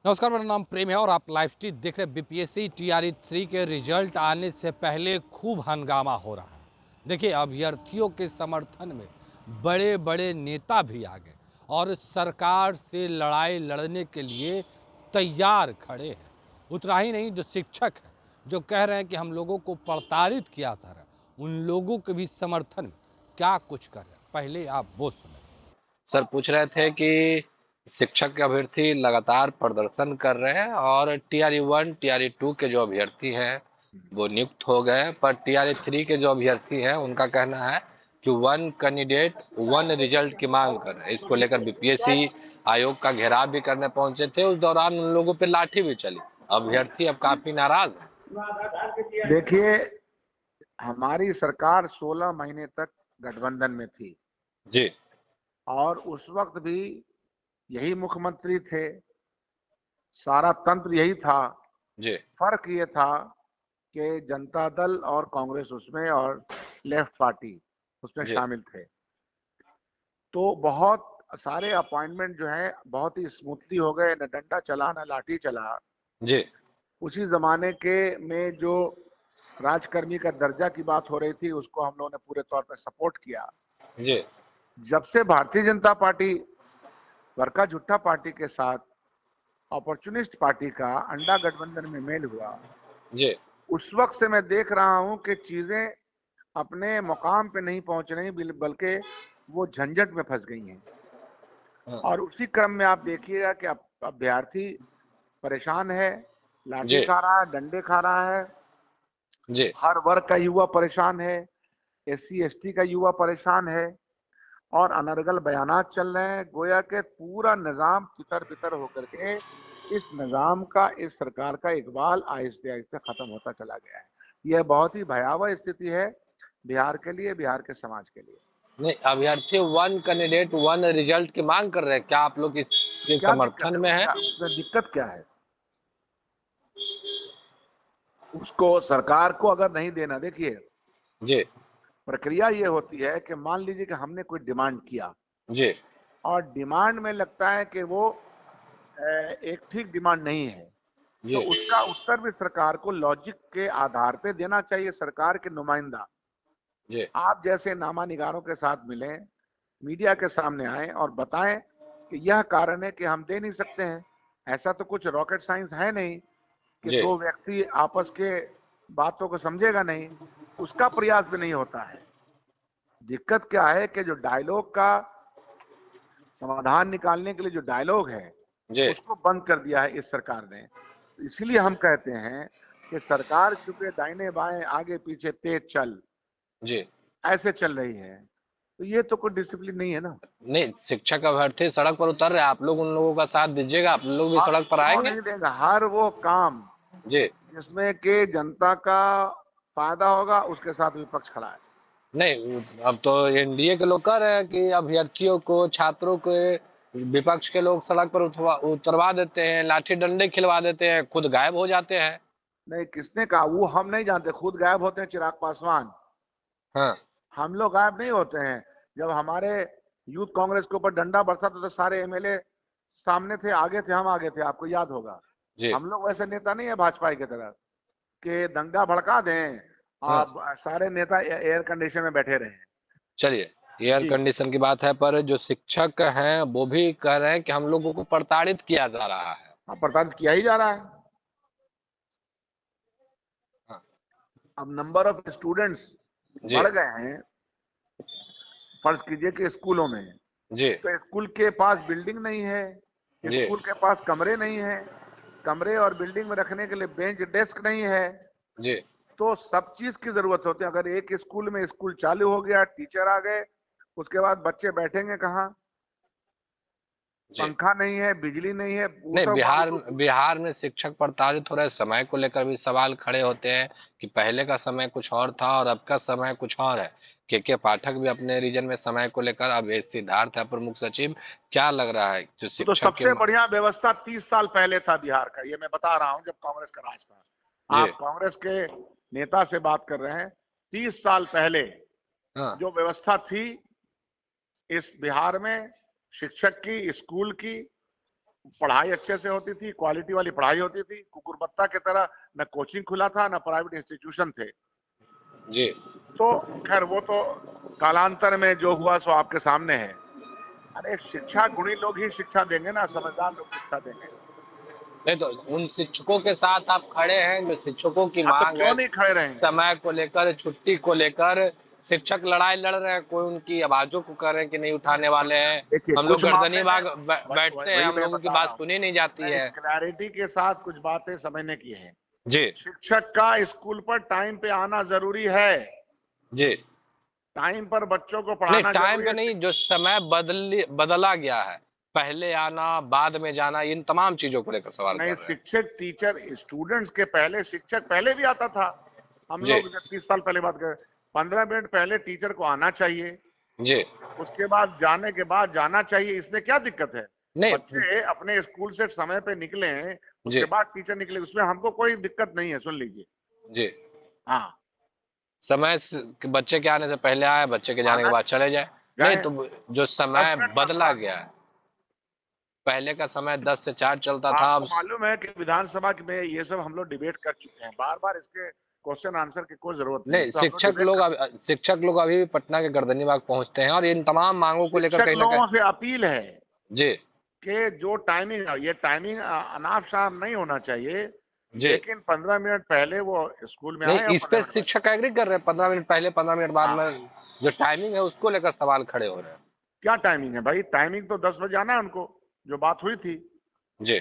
नमस्कार, मेरा नाम प्रेम है और आप लाइव स्ट्रीट देख रहे हैं। बीपीएससी टीआरई 3 के रिजल्ट आने से पहले खूब हंगामा हो रहा है। देखिए, अभ्यर्थियों के समर्थन में बड़े बड़े नेता भी आ गए और सरकार से लड़ाई लड़ने के लिए तैयार खड़े हैं। उतना ही नहीं, जो शिक्षक हैं, जो कह रहे हैं कि हम लोगों को प्रताड़ित किया जा रहा है, उन लोगों के भी समर्थन में क्या कुछ कर रहे हैं, पहले आप वो सुने। सर पूछ रहे थे कि शिक्षक के अभ्यर्थी लगातार प्रदर्शन कर रहे हैं और टीआरई 1 टीआरई 2 के जो अभ्यर्थी हैं वो नियुक्त हो गए, पर टीआरई 3 के जो अभ्यर्थी हैं उनका कहना है कि 1 कैंडिडेट 1 रिजल्ट की मांग कर रहे हैं। इसको लेकर बीपीएससी आयोग का घेराव भी करने पहुंचे थे। उस दौरान उन लोगों पे लाठी भी चली। अभ्यर्थी अब काफी नाराज है। देखिए, हमारी सरकार 16 महीने तक गठबंधन में थी जी और उस वक्त भी यही मुख्यमंत्री थे, सारा तंत्र यही था। जी फर्क ये था कि जनता दल और कांग्रेस उसमें और लेफ्ट पार्टी उसमें जी शामिल थे। तो बहुत सारे अपॉइंटमेंट जो है बहुत ही स्मूथली हो गए, न डंडा चला न लाठी चला। जी उसी जमाने के में जो राजकर्मी का दर्जा की बात हो रही थी उसको हम लोगों ने पूरे तौर पर सपोर्ट किया। जी जब से भारतीय जनता पार्टी वर्का झुट्टा पार्टी के साथ अपॉर्चुनिस्ट पार्टी का अंडा गठबंधन में मेल हुआ, जी उस वक्त से मैं देख रहा हूं कि चीजें अपने मुकाम पे नहीं पहुंच रही, बल्कि वो झंझट में फंस गई हैं। हाँ, और उसी क्रम में आप देखिएगा कि अब अभ्यर्थी परेशान है, लाठी जी खा रहा है, डंडे खा रहा है। जी हर वर्ग का युवा परेशान है, एससी एसटी का युवा परेशान है और अनर्गल बयानात चल रहे हैं। गोया के पूरा निजाम तितर बितर होकर के इस निजाम का, इस सरकार का इकबाल आहिस्ते आहिस्ते खत्म होता चला गया है। यह बहुत ही भयावह स्थिति है बिहार के लिए, बिहार के समाज के लिए। नहीं, अभ्यर्थी 1 कैंडिडेट 1 रिजल्ट की मांग कर रहे हैं। क्या आप लोग इसके क्या दिक्कत समर्थन है में है? क्या उसमें? दिक्कत क्या है? उसको सरकार को अगर नहीं देना, देखिए जी प्रक्रिया ये होती है कि मान लीजिए कि हमने कोई डिमांड किया जी और डिमांड में लगता है कि वो एक ठीक डिमांड नहीं है, तो जी उसका उत्तर भी सरकार को लॉजिक के आधार पे देना चाहिए। सरकार के नुमाइंदा जी आप जैसे नामानिगारों के साथ मिलें, मीडिया के सामने आए और बताएं कि यह कारण है कि हम दे नहीं सकते हैं। ऐसा तो कुछ रॉकेट साइंस है नहीं कि जी दो व्यक्ति आपस के बातों को समझेगा नहीं, उसका प्रयास भी नहीं होता है। दिक्कत क्या है कि जो डायलॉग का समाधान निकालने के लिए जो डायलॉग है जी उसको बंद कर दिया है इस सरकार ने। इसलिए हम कहते हैं कि सरकार चूंकि दाहिने बाएं आगे पीछे तेज चल जी ऐसे चल रही है, तो ये तो कोई डिसिप्लिन नहीं है ना। नहीं, शिक्षक अभ्यर्थी सड़क पर उतर रहे हैं। आप लोग उन लोगों का साथ दीजिएगा? आप लोग भी हाँ, सड़क पर क्यों आएंगे? नहीं देगा? हर वो काम जी जिसमें कि जनता का फायदा होगा उसके साथ विपक्ष खड़ा है। नहीं, अब तो एनडीए के लोग कह रहे हैं कि अभ्यर्थियों को, छात्रों को विपक्ष के लोग सड़क पर उतरवा देते हैं, लाठी डंडे खिलवा देते हैं, खुद गायब हो जाते हैं। नहीं, किसने कहा? वो हम नहीं जानते, खुद गायब होते हैं चिराग पासवान। हाँ हम लोग गायब नहीं होते हैं। जब हमारे यूथ कांग्रेस के ऊपर डंडा बरसा था तो सारे एमएलए सामने थे, आगे थे, हम आगे थे, आपको याद होगा। जी हम लोग वैसे नेता नहीं है भाजपा की तरह कि दंगा भड़का दें हाँ, आप सारे नेता एयर कंडीशन में बैठे रहे। चलिए, एयर जी कंडीशन की बात है, पर जो शिक्षक हैं वो भी कह रहे हैं कि हम लोगों को प्रताड़ित किया जा रहा है। हाँ, प्रताड़ित किया ही जा रहा है। हाँ, अब नंबर ऑफ स्टूडेंट्स जी बढ़ गए हैं। फर्ज कीजिए कि स्कूलों में, जी तो स्कूल के पास बिल्डिंग नहीं है, जी स्कूल के पास कमरे नहीं है, कमरे और बिल्डिंग में रखने के लिए बेंच डेस्क नहीं है। जी तो सब चीज की जरूरत होती है। अगर एक स्कूल में स्कूल चालू हो गया, टीचर आ गए, उसके बाद बच्चे बैठेंगे कहाँ? जी पंखा नहीं है, बिजली नहीं है, वो नहीं, तो बिहार में शिक्षक प्रताड़ित हो रहे हैं। समय को लेकर भी सवाल खड़े होते हैं कि पहले का समय कुछ और था और अब का समय कुछ और है। के पाठक भी अपने रीजन में समय को लेकर, अब ये सिद्धार्थ है प्रमुख सचिव। क्या लग रहा है जो वो तो शिक्षक के सबसे बढ़िया व्यवस्था 30 साल पहले था बिहार का। ये मैं बता रहा हूं, जब कांग्रेस का राज था। जी आप कांग्रेस के नेता से बात कर रहे हैं। 30 साल पहले हाँ जो व्यवस्था थी इस बिहार में, शिक्षक की, स्कूल की, पढ़ाई अच्छे से होती थी, क्वालिटी वाली पढ़ाई होती थी, कुकुरबत्ता की तरह न कोचिंग खुला था न प्राइवेट इंस्टीट्यूशन थे। जी। तो खैर वो तो कालांतर में जो हुआ सो आपके सामने है। अरे शिक्षा गुणी लोग ही शिक्षा देंगे ना, समझदार लोग शिक्षा देंगे। नहीं तो उन शिक्षकों के साथ आप खड़े हैं जो शिक्षकों की हाँ, तो मांग क्यों है, नहीं खड़े रहेंगे? समय को लेकर, छुट्टी को लेकर शिक्षक लड़ाई लड़ रहे हैं, कोई उनकी आवाजों को कह रहे हैं कि नहीं उठाने वाले हैं। देखिए हम लोग कुछ गर्दनी मामले में बाग बैठते हैं, वही हम मैं लोगों की बता बात रहा हूँ, सुनी नहीं जाती है। क्लैरिटी के साथ कुछ बातें समझने की है। जी शिक्षक का स्कूल पर टाइम पे आना जरूरी है, जी। टाइम पर बच्चों को नहीं, पढ़ाना टाइम जरूरी पे है। नहीं, जो समय बदला गया है, पहले आना बाद में जाना, इन तमाम चीजों को लेकर सवाल नहीं, कर रहे हैं। शिक्षक टीचर स्टूडेंट्स के पहले शिक्षक पहले भी आता था। हम जी लोग जब 30 साल पहले बात करें, 15 मिनट पहले टीचर को आना चाहिए, जी। उसके बाद जाने के बाद जाना चाहिए। इसमें क्या दिक्कत है? नहीं। बच्चे अपने स्कूल से समय पे निकले, जी उसके बाद टीचर निकले, उसमें हमको कोई दिक्कत नहीं है। सुन लीजिए। जी। हाँ, बच्चे के आने से पहले आए, बच्चे के जाने के आना बाद चले जाए। नहीं जाए तो जो 10 समय मिनट बदला का। गया है, पहले का समय 10 से 4 चलता था, आपको अब मालूम है कि विधानसभा में ये सब हम लोग डिबेट कर चुके हैं, बार बार इसके क्वेश्चन आंसर की कोई जरूरत नहीं, इस नहीं। पे हम लोग डिबेट कर। शिक्षक लोग अभी भी पटना के गर्दनीबाग पहुंचते हैं और इन तमाम मांगों को लेकर शिक्षक कहीं ना लोगों कहीं। से अपील है जी कि जो टाइमिंग है, ये टाइमिंग अनाप शनाप नहीं होना चाहिए, जी। लेकिन 15 मिनट पहले वो स्कूल में नहीं, आए और इस 15 पे मिनट बाद। शिक्षक एग्री कर रहे हैं, 15 मिनट पहले 15 मिनट बाद हाँ, में जो टाइमिंग है उसको लेकर सवाल खड़े हो रहे हैं। क्या टाइमिंग है भाई? टाइमिंग तो 10 बजे आना है उनको, जो बात हुई थी। जी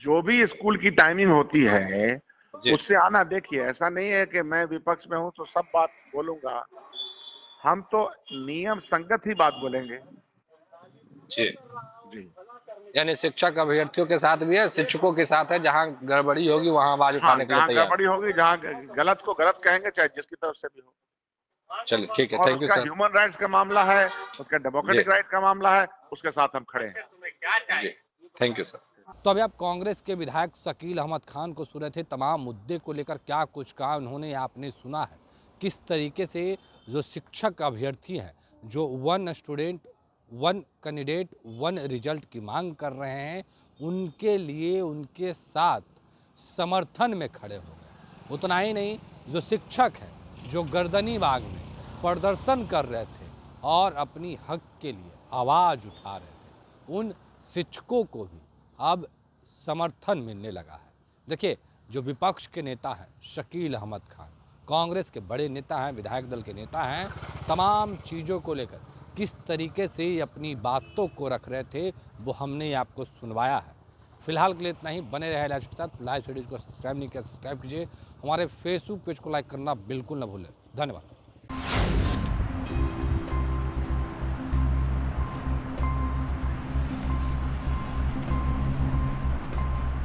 जो भी स्कूल की टाइमिंग होती है जी। उससे आना। देखिए ऐसा नहीं है कि मैं विपक्ष में हूं तो सब बात बोलूंगा, हम तो नियम संगत ही बात बोलेंगे। जी। जी यानी शिक्षक अभ्यर्थियों के साथ भी है, शिक्षकों के साथ है, जहां गड़बड़ी होगी वहां आवाज हाँ, उठाने के लिए जहाँ तैयार। गड़बड़ी होगी, जहाँ गलत को गलत कहेंगे, चाहे जिसकी तरफ से भी हो। चलिए ठीक है, और थैंक यू उसका सर। ह्यूमन राइट्स का मामला है, उसका जी डेमोक्रेटिक राइट का मामला है, उसके साथ हम खड़े हैं। जी, थैंक यू सर। तो अभी आप कांग्रेस के विधायक शकील अहमद खान को सुन रहे थे, तमाम मुद्दे को लेकर क्या कुछ कहा उन्होंने, आपने सुना है किस तरीके से जो शिक्षक अभ्यर्थी हैं, जो 1 स्टूडेंट 1 कैंडिडेट 1 रिजल्ट की मांग कर रहे हैं, उनके लिए उनके साथ समर्थन में खड़े हो गए। उतना ही नहीं, जो शिक्षक हैं जो गर्दनी बाग में प्रदर्शन कर रहे थे और अपनी हक के लिए आवाज़ उठा रहे थे, उन शिक्षकों को भी अब समर्थन मिलने लगा है। देखिए, जो विपक्ष के नेता हैं शकील अहमद खान, कांग्रेस के बड़े नेता हैं, विधायक दल के नेता हैं, तमाम चीज़ों को लेकर किस तरीके से अपनी बातों को रख रहे थे वो हमने आपको सुनवाया है। फिलहाल के लिए इतना ही। बने रहे लाइव के साथ। लाइव स्टडीज को सब्सक्राइब नहीं किया, सब्सक्राइब कीजिए। हमारे फेसबुक पेज को लाइक करना बिल्कुल ना भूलें। धन्यवाद।